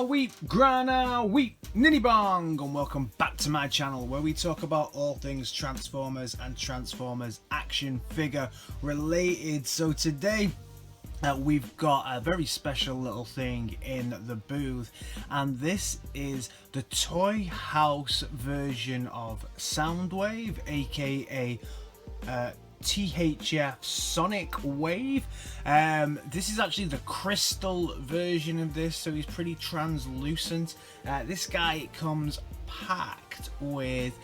weep, grana weep, ninny bong, and welcome back to my channel where we talk about all things Transformers and Transformers action figure related. So today we've got a very special little thing in the booth, and this is the Toy House version of Soundwave, aka THF Sonic Wave. This is actually the crystal version of this, so he's pretty translucent. This guy comes packed with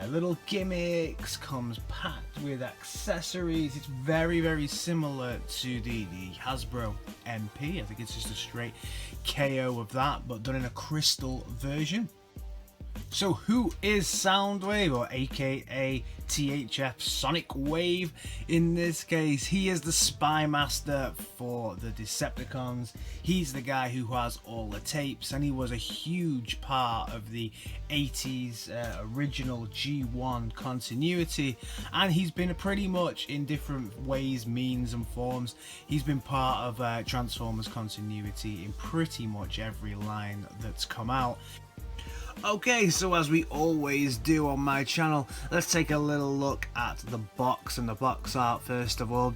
little gimmicks, comes packed with accessories. It's very similar to the Hasbro MP. I think it's just a straight KO of that, but done in a crystal version. So who is Soundwave, or aka THF Sonic Wave in this case? He is the spy master for the Decepticons. He's the guy who has all the tapes, and he was a huge part of the 80s original G1 continuity, and he's been pretty much in different ways, means and forms. He's been part of Transformers continuity in pretty much every line that's come out. Okay, so as we always do on my channel, let's take a little look at the box and the box art first of all.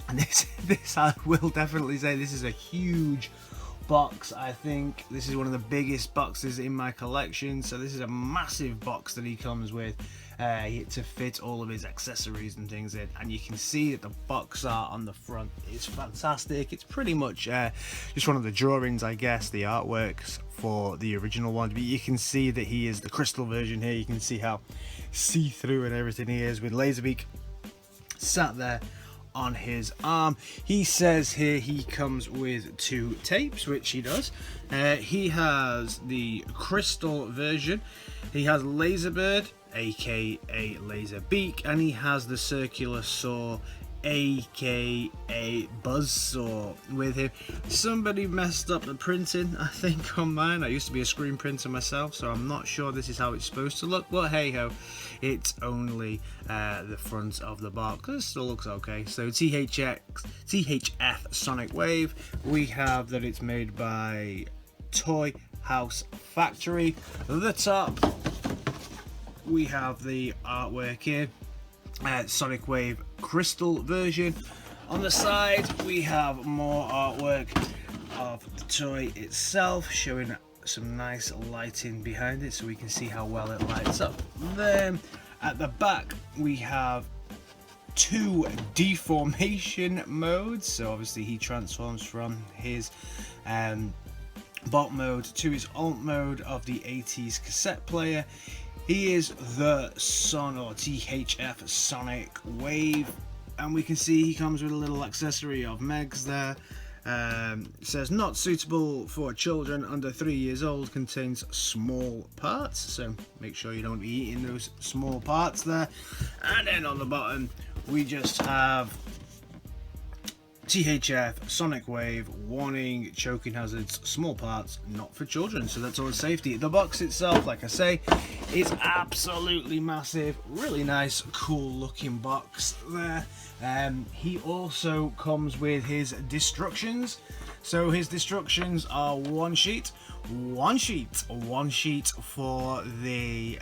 And this I will definitely say, this is a huge box. I think this is one of the biggest boxes in my collection, so this is a massive box that he comes with to fit all of his accessories and things in, and you can see that the box art on the front is fantastic. It's pretty much just one of the drawings, I guess, the artworks for the original one, but you can see that he is the crystal version here. You can see how see-through and everything he is, with Laserbeak sat there on his arm. He says here he comes with 2 tapes, which he does. He has the crystal version, he has Laserbird aka Laserbeak, and he has the circular saw aka Buzzsaw with him. Somebody messed up the printing, I think, on mine. I used to be a screen printer myself, so I'm not sure this is how it's supposed to look, but hey ho, it's only the front of the box. It still looks okay. So THF Sonic Wave, we have that it's made by Toy House Factory. The top, we have the artwork here, Sonic Wave crystal version. On the side we have more artwork of the toy itself, showing some nice lighting behind it so we can see how well it lights up. Then at the back we have 2 deformation modes, so obviously he transforms from his bot mode to his alt mode of the 80s cassette player. He is the Son, or THF Sonic Wave, and we can see he comes with a little accessory of Megs there. It says not suitable for children under 3 years old, contains small parts, so make sure you don't be eating those small parts there. And then on the bottom we just have THF Sonic Wave, warning, choking hazards, small parts, not for children. So that's all safety. The box itself, like I say, is absolutely massive. Really nice, cool looking box there. He also comes with his destructions. So his destructions are one sheet for the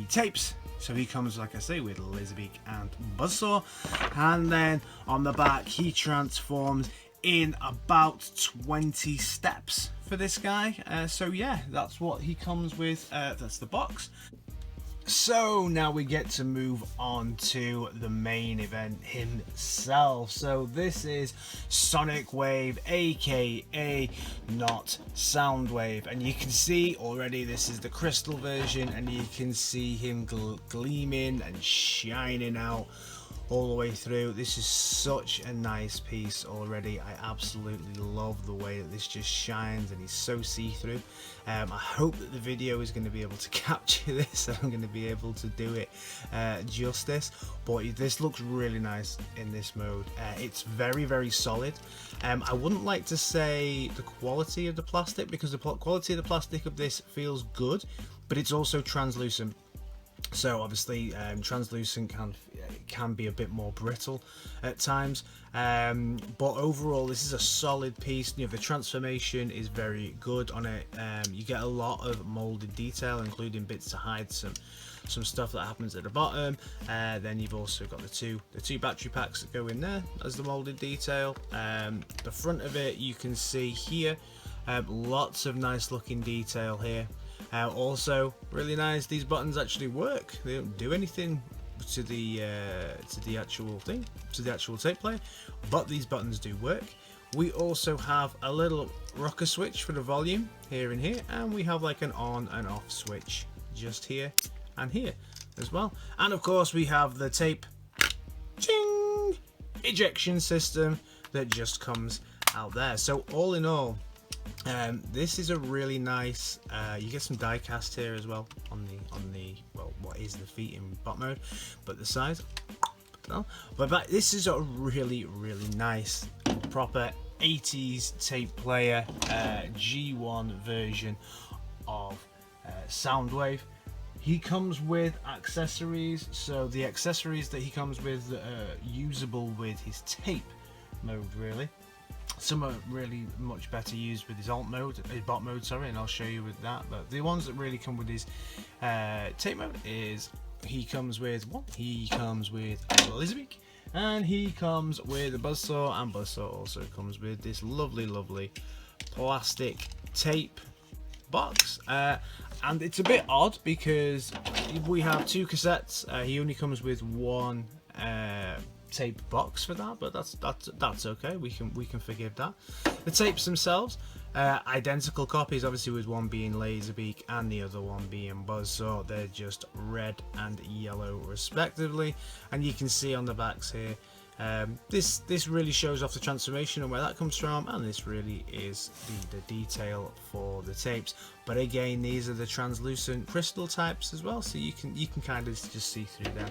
tapes. So he comes, like I say, with Laserbeak and Buzzsaw, and then on the back he transforms in about 20 steps for this guy. So yeah, that's what he comes with. That's the box. So now we get to move on to the main event himself. So this is Sonic Wave, aka not Soundwave, and you can see already this is the crystal version, and you can see him gleaming and shining out all the way through. This is such a nice piece already. I absolutely love the way that this just shines, and he's so see-through. I hope that the video is going to be able to capture this, and I'm going to be able to do it justice, but this looks really nice in this mode. It's very solid. I wouldn't like to say the quality of the plastic, because the quality of the plastic of this feels good, but it's also translucent. So obviously translucent it can be a bit more brittle at times, but overall this is a solid piece. You know, the transformation is very good on it. You get a lot of molded detail, including bits to hide some stuff that happens at the bottom. Then you've also got the two battery packs that go in there as the molded detail. The front of it, you can see here, lots of nice looking detail here. Also really nice, these buttons actually work. They don't do anything to the actual thing, to the actual tape player, but these buttons do work. We also have a little rocker switch for the volume here and here, and we have like an on and off switch just here and here as well. And of course we have the tape ching ejection system that just comes out there. So all in all, this is a really nice, you get some die cast here as well on the well, what is the feet in bot mode, but the size, no. But this is a really nice proper 80s tape player, G1 version of Soundwave. He comes with accessories, so the accessories that he comes with are usable with his tape mode really. Some are really much better used with his alt mode, his bot mode, sorry, and I'll show you with that. But the ones that really come with his tape mode is he comes with Laserbeak, and he comes with a buzzsaw, and buzzsaw also comes with this lovely plastic tape box. And it's a bit odd because we have two cassettes. He only comes with one tape box for that, but that's okay. We can forgive that. The tapes themselves, identical copies, obviously, with one being Laserbeak and the other one being buzzsaw. They're just red and yellow respectively, and you can see on the backs here, this really shows off the transformation and where that comes from, and this really is the detail for the tapes. But again, these are the translucent crystal types as well, so you can kind of just see through them.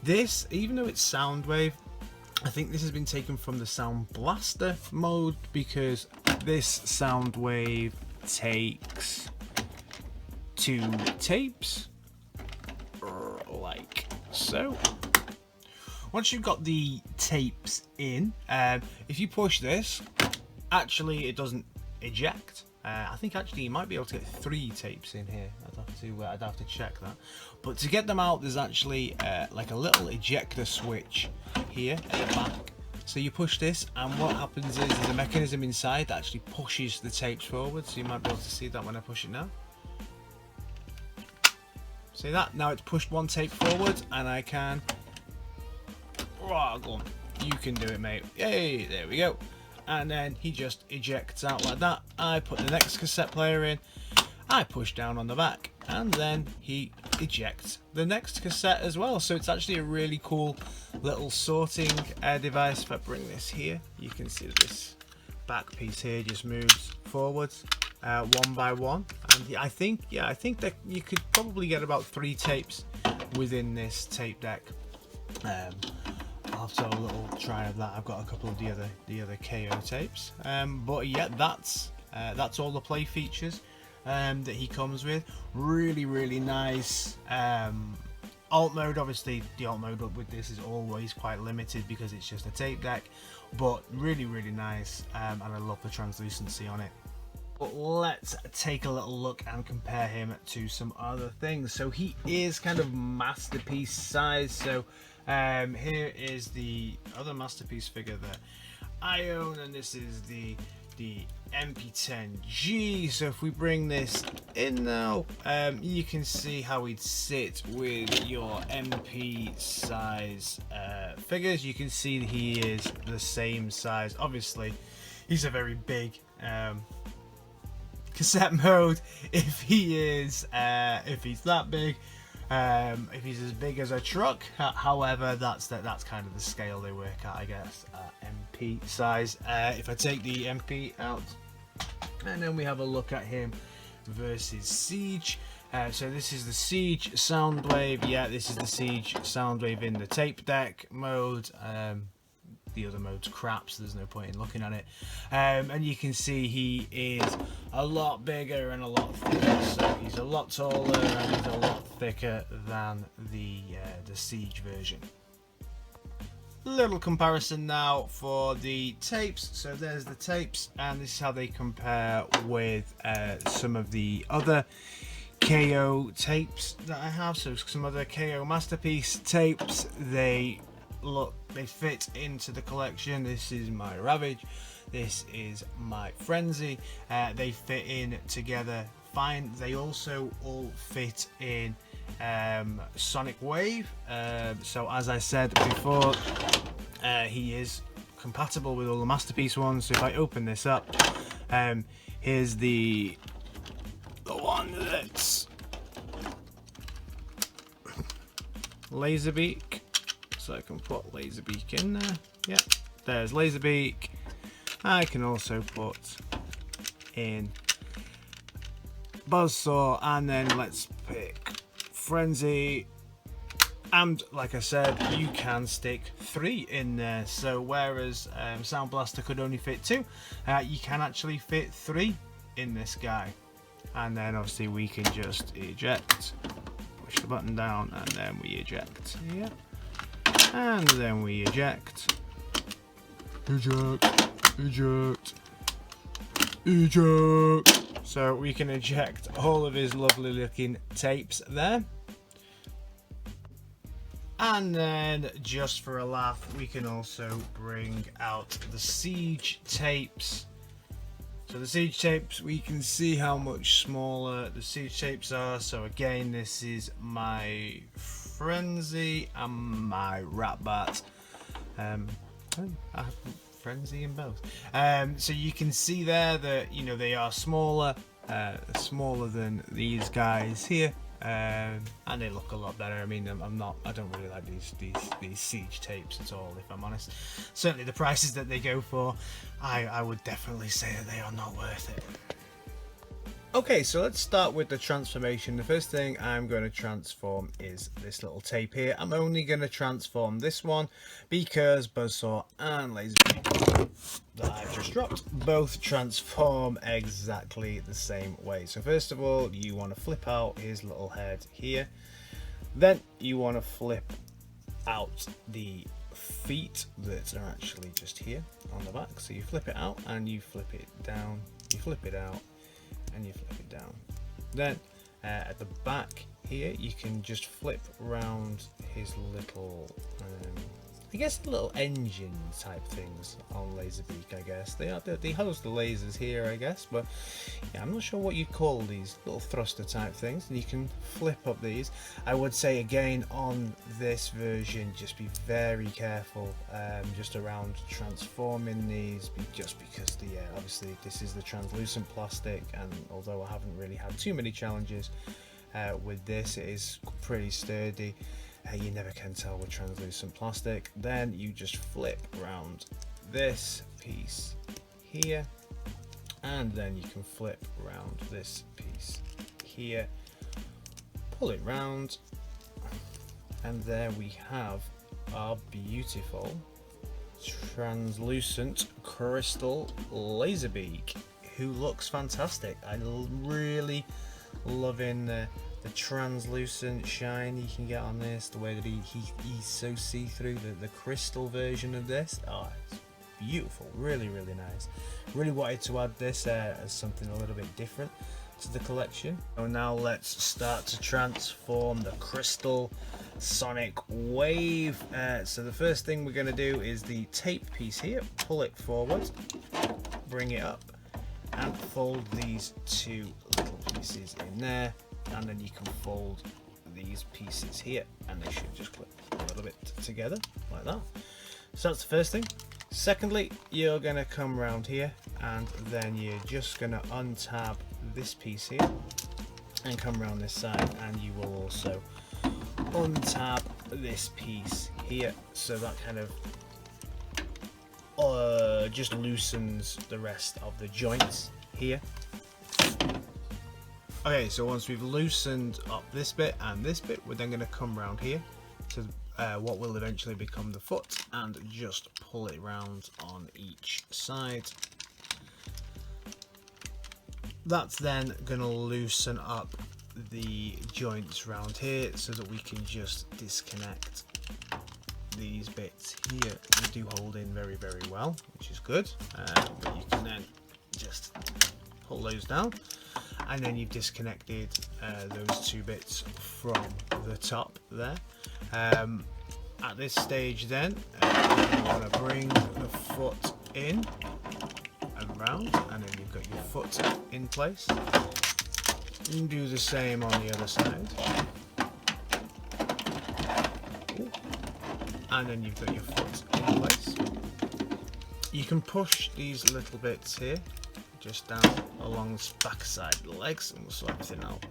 This, even though it's Soundwave, I think this has been taken from the Sound Blaster mode, because this Soundwave takes two tapes like so. Once you've got the tapes in, if you push this, actually it doesn't eject. I think actually you might be able to get 3 tapes in here. I'd have to check that. But to get them out, there's actually like a little ejector switch here at the back. So you push this, and what happens is there's a mechanism inside that actually pushes the tapes forward. So you might be able to see that when I push it now. See that? Now it's pushed one tape forward, and I can. Oh, go on. You can do it, mate. Yay! There we go. And then he just ejects out like that. I put the next cassette player in, I push down on the back, and then he ejects the next cassette as well. So it's actually a really cool little sorting device. If I bring this here, you can see that this back piece here just moves forwards one by one, and I think that you could probably get about 3 tapes within this tape deck. I'll have to have a little try of that. I've got a couple of the other KO tapes, but yeah, that's all the play features that he comes with. Really nice. Alt mode, obviously the alt mode with this is always quite limited because it's just a tape deck, but really nice, and I love the translucency on it. But let's take a little look and compare him to some other things. So he is kind of masterpiece size. So here is the other masterpiece figure that I own, and this is the MP10G. So if we bring this in now, you can see how he'd sit with your MP size figures. You can see that he is the same size. Obviously, he's a very big cassette mode. If he's that big. If he's as big as a truck, however, that's kind of the scale they work at, I guess, MP size. If I take the MP out, and then we have a look at him versus Siege. So this is the Siege Soundwave. Yeah, this is the Siege Soundwave in the tape deck mode. The other mode's crap, so there's no point in looking at it. And you can see he is a lot bigger and a lot thicker. So he's a lot taller and he's a lot thicker than the Siege version. little comparison now for the tapes. So there's the tapes, and this is how they compare with some of the other KO tapes that I have. So some other KO Masterpiece tapes, they fit into the collection. This is my Ravage, this is my Frenzy. They fit in together fine. They also all fit in Soundwave. So as I said before, he is compatible with all the Masterpiece ones. So if I open this up, here's the one that's Laserbeak. So I can put Laserbeak in there. Yeah, there's Laserbeak. I can also put in Buzzsaw, and then let's pick Frenzy. And like I said, you can stick 3 in there. So whereas Sound Blaster could only fit 2, you can actually fit 3 in this guy. And then obviously we can just eject, push the button down, and then we eject here, and then we eject, eject. So we can eject all of his lovely looking tapes there. And then just for a laugh, we can also bring out the Siege tapes. So the Siege tapes, we can see how much smaller the Siege tapes are. So again, this is my Frenzy and my Ratbat. I have Frenzy in both. So you can see there that, you know, they are smaller than these guys here. And they look a lot better. I mean, I don't really like these Siege tapes at all, if I'm honest. Certainly the prices that they go for, I would definitely say that they are not worth it. Okay, so let's start with the transformation. The first thing I'm going to transform is this little tape here. I'm only going to transform this one because Buzzsaw and Laserbeak that I've just dropped both transform exactly the same way. So first of all, you want to flip out his little head here. Then you want to flip out the feet that are actually just here on the back. So you flip it out and you flip it down, you flip it out, and you flip it down. Then at the back here, you can just flip around his little I guess little engine type things on Laserbeak. I guess they host the lasers here, I guess, but yeah, I'm not sure what you'd call these little thruster type things. And you can flip up these. I would say again on this version, just be very careful just around transforming these, just because obviously this is the translucent plastic, and although I haven't really had too many challenges with this, it is pretty sturdy. You never can tell with translucent plastic. Then you just flip around this piece here, and then you can flip around this piece here, pull it round, and there we have our beautiful translucent crystal Laserbeak, who looks fantastic. I'm really loving the translucent shine you can get on this, the way that he's so see-through, the crystal version of this. Oh, it's beautiful, really nice. Really wanted to add this as something a little bit different to the collection. So now let's start to transform the Crystal Sonic Wave. So the first thing we're going to do is the tape piece here, pull it forward, bring it up, and fold these 2 little pieces in there. And then you can fold these pieces here, and they should just clip a little bit together like that. So that's the first thing. Secondly, you're going to come around here, and then you're just going to untab this piece here and come around this side, and you will also untab this piece here, so that kind of just loosens the rest of the joints here. Okay, so once we've loosened up this bit and this bit, we're then going to come around here to what will eventually become the foot, and just pull it round on each side. That's then going to loosen up the joints around here so that we can just disconnect these bits here do hold in very well, which is good, but you can then just pull those down, and then you've disconnected those two bits from the top there. At this stage then, you want to bring the foot in and round, and then you've got your foot in place. You can do the same on the other side. And then you've got your foot in place. You can push these little bits here just down along the back side of the legs, and we'll sort everything out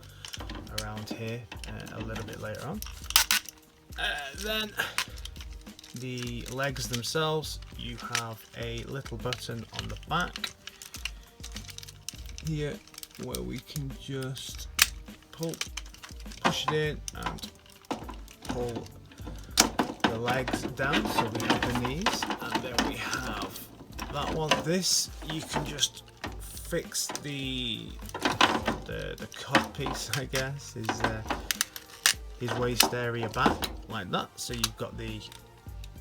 around here a little bit later on. Then the legs themselves, you have a little button on the back here where we can just push it in and pull the legs down, so we have the knees, and then we have that one. This you can just fix the cut piece, I guess, his waist area back like that, so you've got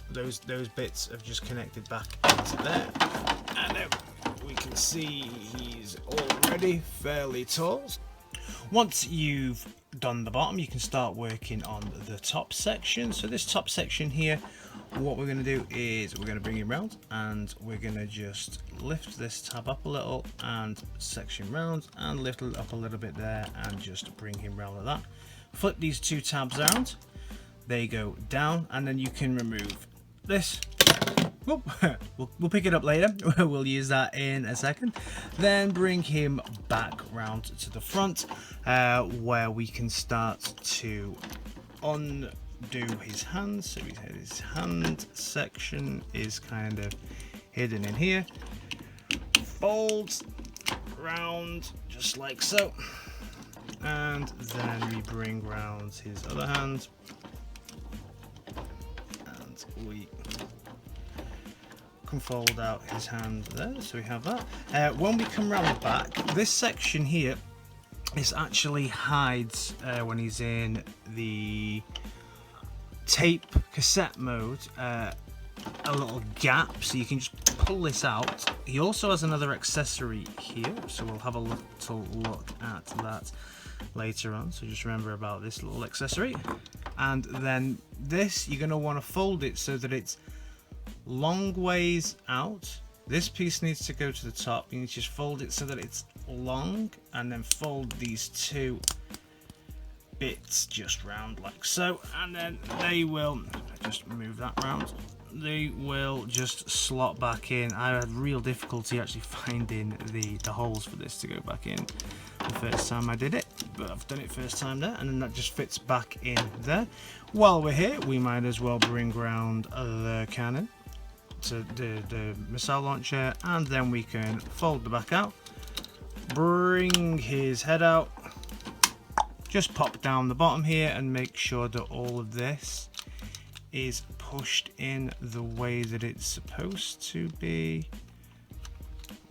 those bits have just connected back into there, and then we can see he's already fairly tall. Once you've done the bottom, you can start working on the top section. So this top section here, what we're going to do is we're going to bring him round, and we're going to just lift this tab up a little and section round, and lift it up a little bit there and just bring him round like that. Flip these two tabs around, they go down, and then you can remove this. We'll pick it up later. We'll use that in a second. Then bring him back round to the front, where we can start to undo his hands. So his hand section is kind of hidden in here. Folds round just like so, and then we bring round his other hand, and we can fold out his hand there, so we have that. When we come round the back, this section here, this actually hides when he's in the tape cassette mode, a little gap, so you can just pull this out. He also has another accessory here, so we'll have a little look at that later on, so just remember about this little accessory. And then this, you're going to want to fold it so that it's long ways out. This piece needs to go to the top. You need to just fold it so that it's long, and then fold these two bits just round like so, and then they will just move that round. They will just slot back in. I had real difficulty actually finding the holes for this to go back in the first time I did it, but I've done it first time there, and then that just fits back in there. While we're here, we might as well bring round the cannon, to the missile launcher, and then we can fold the back out, bring his head out, just pop down the bottom here and make sure that all of this is pushed in the way that it's supposed to be,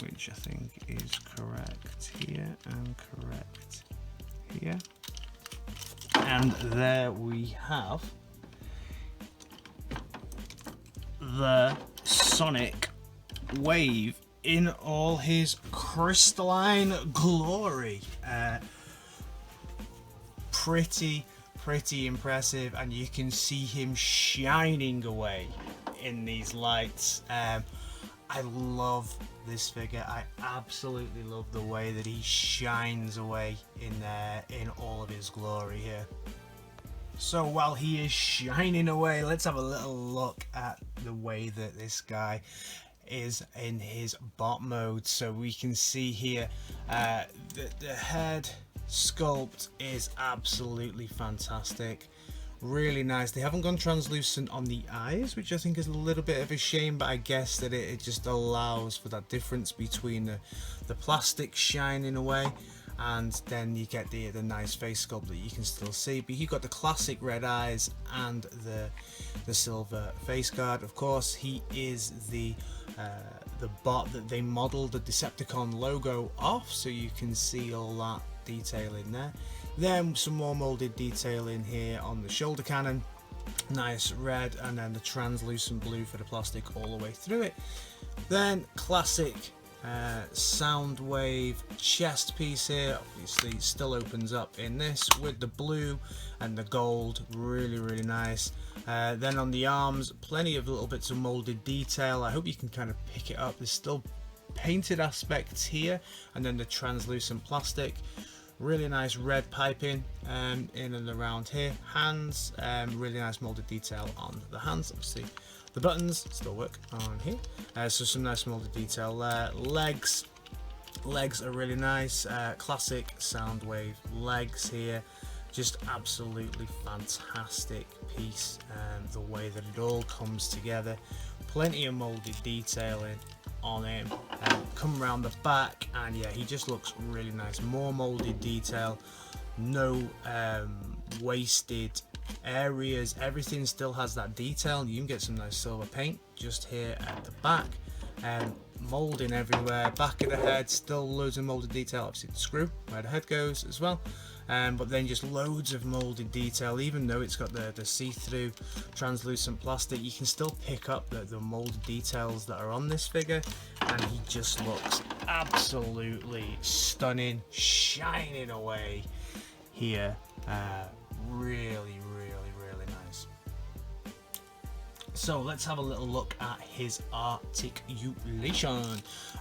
which I think is correct here and correct here. And there we have the Sonic Wave in all his crystalline glory. Pretty impressive, and you can see him shining away in these lights. I love this figure. I absolutely love the way that he shines away in all of his glory here. So while he is shining away, let's have a little look at the way that this guy is in his bot mode. So we can see here the head sculpt is absolutely fantastic, really nice. They haven't gone translucent on the eyes, which I think is a little bit of a shame, but I guess that it just allows for that difference between the plastic shining away, and then you get the nice face sculpt that you can still see. But you've got the classic red eyes and the silver face guard. Of course, he is the bot that they modeled the Decepticon logo off, so you can see all that detail in there. Then some more molded detail in here on the shoulder cannon, Nice red, and then the translucent blue for the plastic all the way through it. Then classic Soundwave chest piece here, obviously still opens up in this with the blue and the gold, really nice. Then on the arms, plenty of little bits of molded detail. I hope you can kind of pick it up. There's still painted aspects here, and then the translucent plastic. Really nice red piping in and around here. Hands, really nice molded detail on the hands. Obviously the buttons still work on here, so some nice molded detail there. Legs are really nice, classic Soundwave legs here. Just absolutely fantastic piece, the way that it all comes together. Plenty of molded detailing on him. Come around the back, and yeah, he just looks really nice. More molded detail, no wasted areas. Everything still has that detail. You can get some nice silver paint just here at the back, molding everywhere. Back of the head, still loads of molded detail. Obviously the screw where the head goes as well. But then just loads of molded detail. Even though it's got the see-through translucent plastic, you can still pick up the molded details that are on this figure, and he just looks absolutely stunning, shining away here. Really nice. So let's have a little look at his articulation.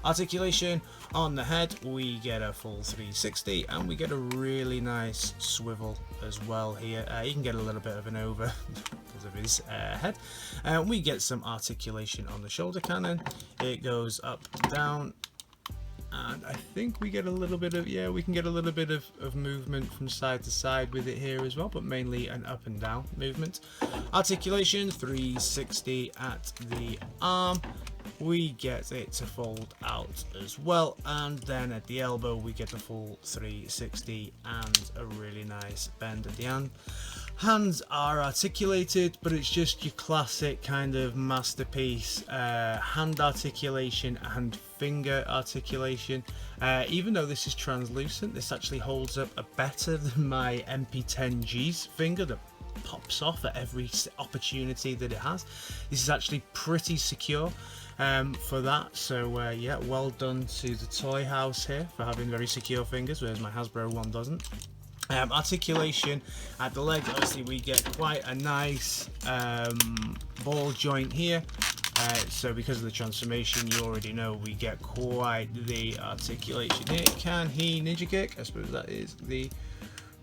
Articulation on the head, we get a full 360, and we get a really nice swivel as well here. You can get a little bit of an over because of his head. We get some articulation on the shoulder cannon. It goes up, down, and I think we get a little bit of, yeah, we can get a little bit of movement from side to side with it here as well, but mainly an up and down movement. Articulation 360 at the arm. We get it to fold out as well, and then at the elbow we get the full 360 and a really nice bend at the end. Hands are articulated, but it's just your classic kind of masterpiece hand articulation and finger articulation. Even though this is translucent, this actually holds up better than my MP10G's finger that pops off at every opportunity that it has. This is actually pretty secure for that, so yeah, well done to the toy house here for having very secure fingers, whereas my Hasbro one doesn't. Articulation at the leg, obviously we get quite a nice ball joint here, so because of the transformation, you already know we get quite the articulation here. Can he ninja kick? I suppose that is the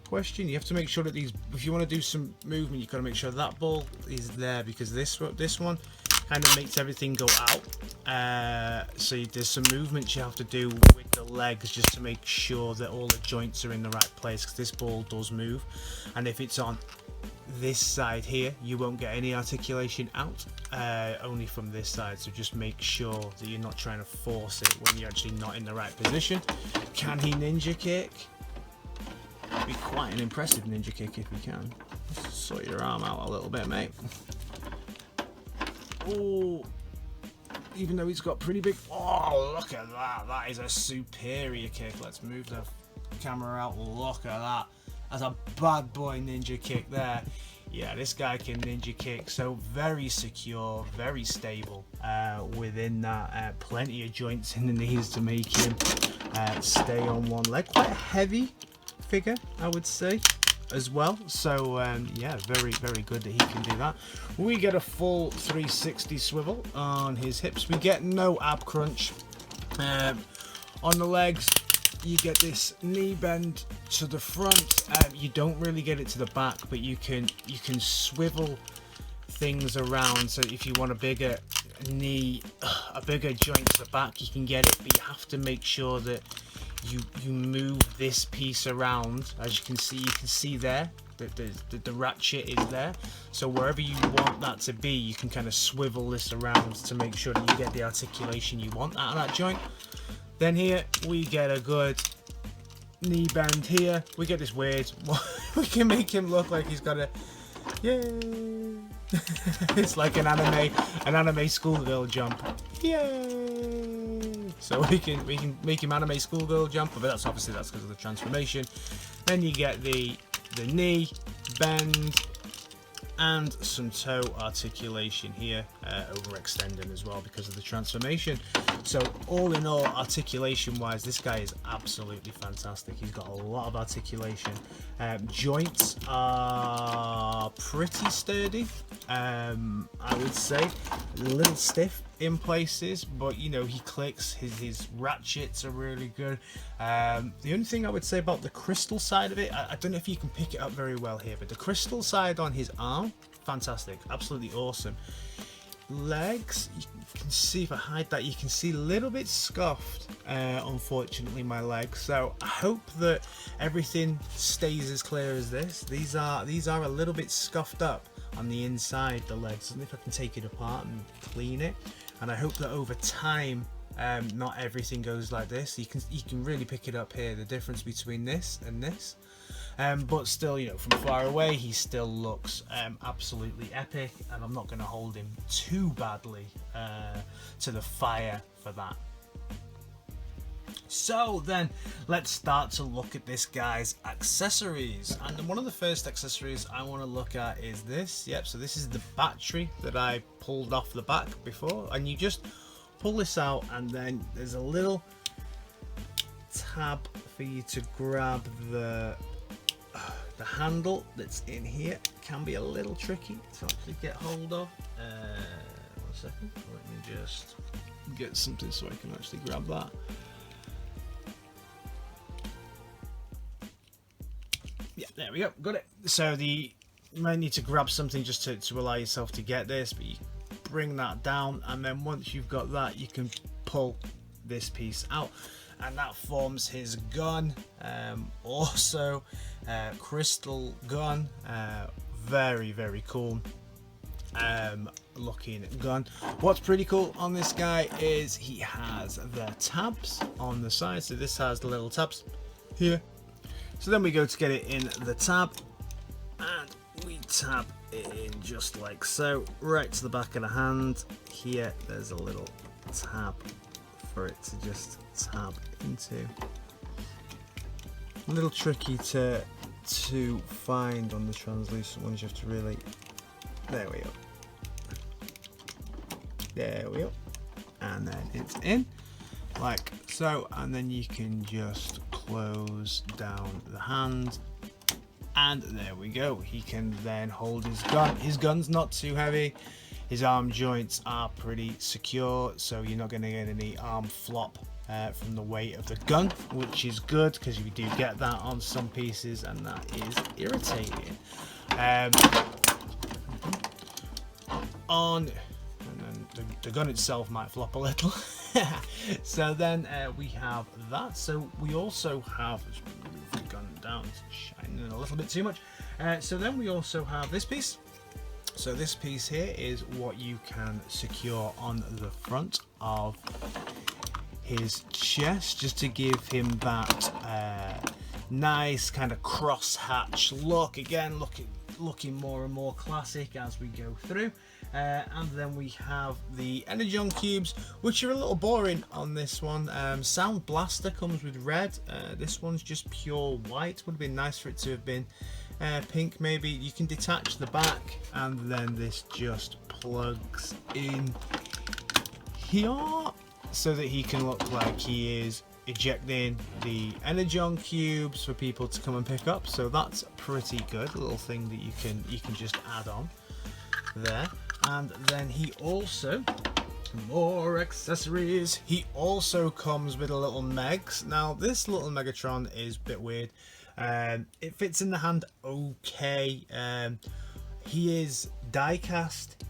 question. You have to make sure that these, if you want to do some movement, you've got to make sure that ball is there, because this one kind of makes everything go out, so there's some movements you have to do with the legs just to make sure that all the joints are in the right place, because this ball does move, and if it's on this side here you won't get any articulation out, only from this side, so just make sure that you're not trying to force it when you're actually not in the right position. Can he ninja kick? It'd be quite an impressive ninja kick if you can. Just sort your arm out a little bit, mate. Oh, even though he's got pretty big, oh, look at that, that is a superior kick. Let's move the camera out. Look at that, that's a bad boy ninja kick there. Yeah, this guy can ninja kick, so very secure, very stable within that. Plenty of joints in the knees to make him stay on one leg. Quite a heavy figure, I would say, as well, so yeah, very good that he can do that. We get a full 360 swivel on his hips. We get no ab crunch. On the legs you get this knee bend to the front. You don't really get it to the back, but you can swivel things around, so if you want a bigger knee, a bigger joint to the back, you can get it, but you have to make sure that you move this piece around. As you can see there that the ratchet is there, so wherever you want that to be, you can kind of swivel this around to make sure that you get the articulation you want out of that joint. Then here we get a good knee bend here. We get this weird, we can make him look like he's got a, yay. It's like an anime schoolgirl jump. Yay! So we can make him anime schoolgirl jump, but that's because of the transformation. Then you get the knee bend, and some toe articulation here, overextending as well because of the transformation. So all in all, articulation wise, this guy is absolutely fantastic. He's got a lot of articulation. Joints are pretty sturdy, I would say. A little stiff in places, but you know, he clicks. His ratchets are really good. The only thing I would say about the crystal side of it, I don't know if you can pick it up very well here, but the crystal side on his arm, fantastic, absolutely awesome. Legs, you can see, if I hide that, you can see a little bit scuffed, unfortunately, my legs. So I hope that everything stays as clear as this. These are a little bit scuffed up on the inside, the legs, and if I can take it apart and clean it, and I hope that over time not everything goes like this. You can really pick it up here, the difference between this and this. But still, you know, from far away, he still looks absolutely epic, and I'm not going to hold him too badly to the fire for that. So then, let's start to look at this guy's accessories. And one of the first accessories I want to look at is this. Yep, so this is the battery that I pulled off the back before, and you just pull this out, and then there's a little tab for you to grab the handle that's in here. Can be a little tricky to actually get hold of. 1 second, let me just get something so I can actually grab that. Yeah, there we go, got it. So you might need to grab something just to allow yourself to get this, but you bring that down, and then once you've got that, you can pull this piece out, and that forms his gun. Also crystal gun, very cool looking gun. What's pretty cool on this guy is he has the tabs on the side, so this has the little tabs here. So then we go to get it in the tab, and we tab it in just like so, right to the back of the hand. Here there's a little tab for it to just tab into. A little tricky to find on the translucent ones. You have to really, there we go, and then it's in like so, and then you can just close down the hand, and there we go. He can then hold his gun. His gun's not too heavy. His arm joints are pretty secure, so you're not going to get any arm flop from the weight of the gun, which is good, because you do get that on some pieces, and that is irritating. And then the gun itself might flop a little. So then we have that. So we also have, let's move the gun down, it's shining a little bit too much. So then we also have this piece. So this piece here is what you can secure on the front of his chest, just to give him that nice kind of cross hatch look. Again, looking more and more classic as we go through. And then we have the energon cubes, which are a little boring on this one. Sound Blaster comes with red. This one's just pure white. Would have been nice for it to have been pink maybe. You can detach the back, and then this just plugs in here so that he can look like he is ejecting the energon cubes for people to come and pick up. So that's pretty good, a little thing that you can just add on there. And then he also, more accessories, he also comes with a little Megs. Now this little Megatron is a bit weird. It fits in the hand okay. He is die cast.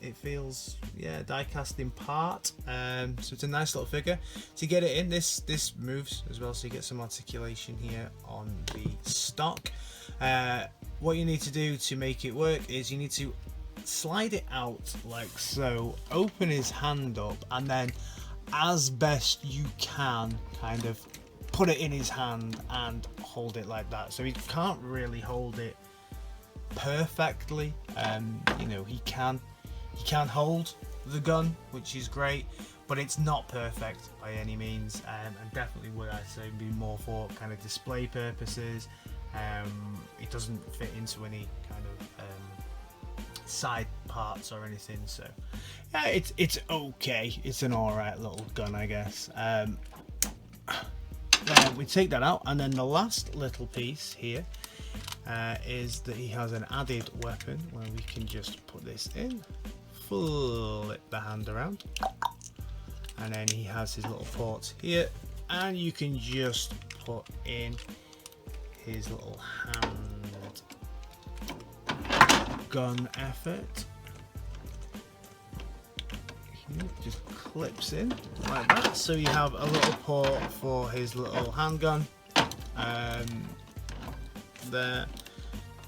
It feels, yeah, die cast in part. So it's a nice little figure. To get it in, this moves as well, so you get some articulation here on the stock. What you need to do to make it work is you need to slide it out like so, open his hand up, and then as best you can kind of put it in his hand and hold it like that. So he can't really hold it perfectly. You know, he can hold the gun, which is great, but it's not perfect by any means, and definitely would I say be more for kind of display purposes It doesn't fit into any kind of side parts or anything, so yeah, it's okay. It's an alright little gun, I guess. We take that out, and then the last little piece here is that he has an added weapon where we can just put this in, flip the hand around, and then he has his little ports here, and you can just put in his little hand gun effort. It just clips in like that, so you have a little port for his little handgun there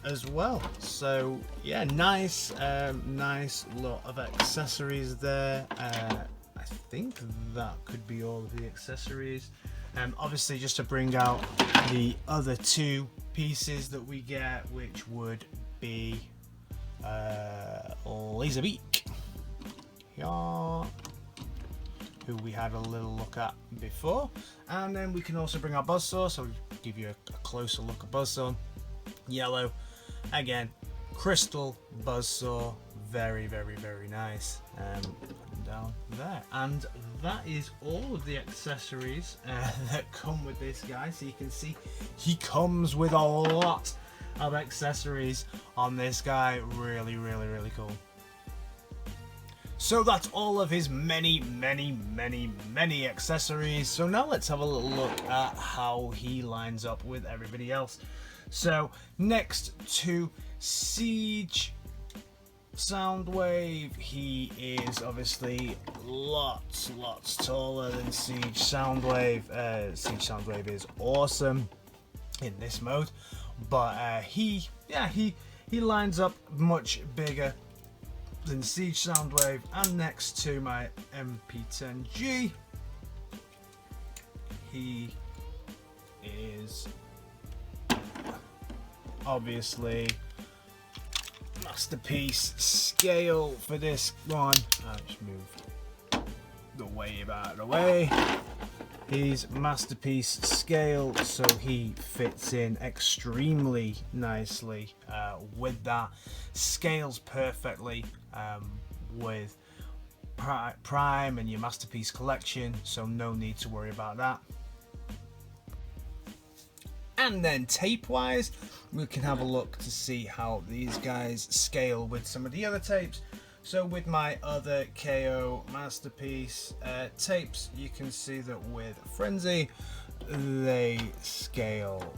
as well. So yeah, nice lot of accessories there. I think that could be all of the accessories. Obviously, just to bring out the other two pieces that we get, which would be Laserbeak, who we had a little look at before, and then we can also bring our buzzsaw, so we'll give you a closer look at buzzsaw. Yellow, again, crystal buzzsaw, very nice. Down there, and that is all of the accessories that come with this guy. So you can see he comes with a lot of accessories on this guy. Really cool. So that's all of his many accessories. So now let's have a little look at how he lines up with everybody else. So next to Siege Soundwave, he is obviously lots taller than Siege Soundwave. Siege Soundwave is awesome in this mode, but he lines up much bigger than Siege Soundwave. And next to my MP10G, he is obviously masterpiece scale for this one. I'll just move the wave out of the way. He's masterpiece scale, so he fits in extremely nicely with that. Scales perfectly with Prime and your masterpiece collection, so no need to worry about that. And then tape wise, we can have a look to see how these guys scale with some of the other tapes. So with my other KO masterpiece tapes, you can see that with Frenzy, they scale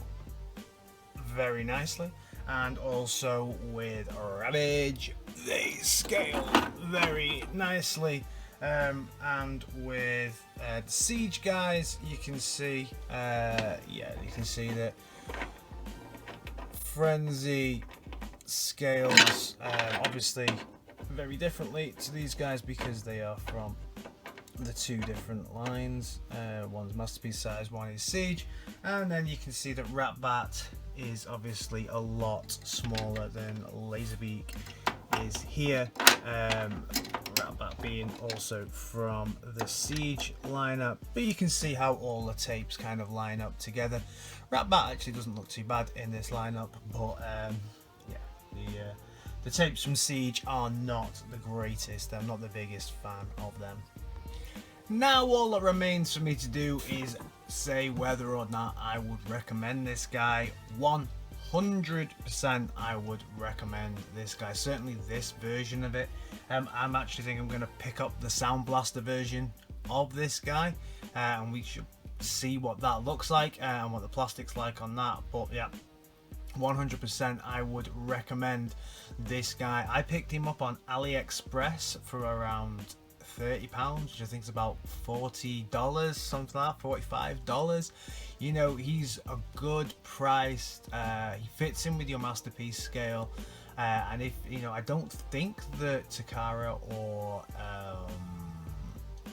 very nicely, and also with Ravage, they scale very nicely. And with the Siege guys, you can see, you can see that Frenzy scales obviously very differently to these guys because they are from the two different lines. One's masterpiece size, one is Siege, and then you can see that Ratbat is obviously a lot smaller than Laserbeak is here. Ratbat being also from the Siege lineup, but you can see how all the tapes kind of line up together. Ratbat actually doesn't look too bad in this lineup, but yeah, the tapes from Siege are not the greatest. I'm not the biggest fan of them. Now all that remains for me to do is say whether or not I would recommend this guy. 100% I would recommend this guy, certainly this version of it. I'm actually thinking I'm going to pick up the Sound Blaster version of this guy, and we should see what that looks like and what the plastic's like on that. But yeah, 100% I would recommend this guy. I picked him up on AliExpress for around £30, which I think is about $40, something like that, $45. You know, he's a good price. He fits in with your masterpiece scale, and if you know, I don't think that Takara or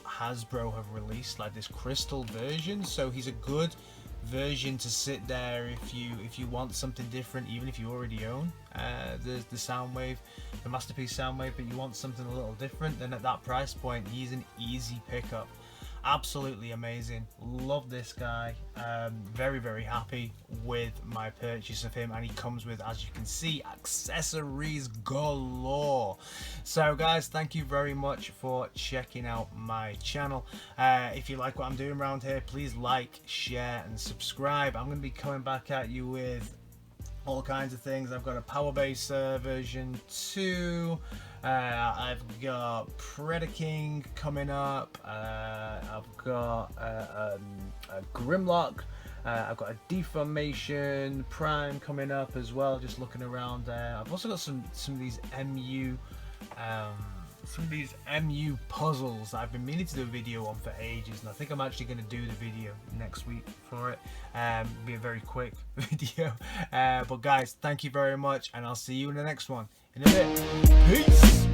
Hasbro have released like this crystal version, so he's a good version to sit there if you want something different, even if you already own the Soundwave, the masterpiece Soundwave, but you want something a little different. Then at that price point, he's an easy pickup. Absolutely amazing. Love this guy. Very, very happy with my purchase of him, and he comes with, as you can see, accessories galore. So guys, thank you very much for checking out my channel. If you like what I'm doing around here, please like, share and subscribe. I'm going to be coming back at you with all kinds of things. I've got a Power Bass version 2. I've got Predaking coming up. I've got a Grimlock. I've got a Deformation Prime coming up as well. Just looking around there. I've also got some of these MU puzzles that I've been meaning to do a video on for ages, and I think I'm actually going to do the video next week for it. Be a very quick video, but guys, thank you very much, and I'll see you in the next one in a bit. Peace.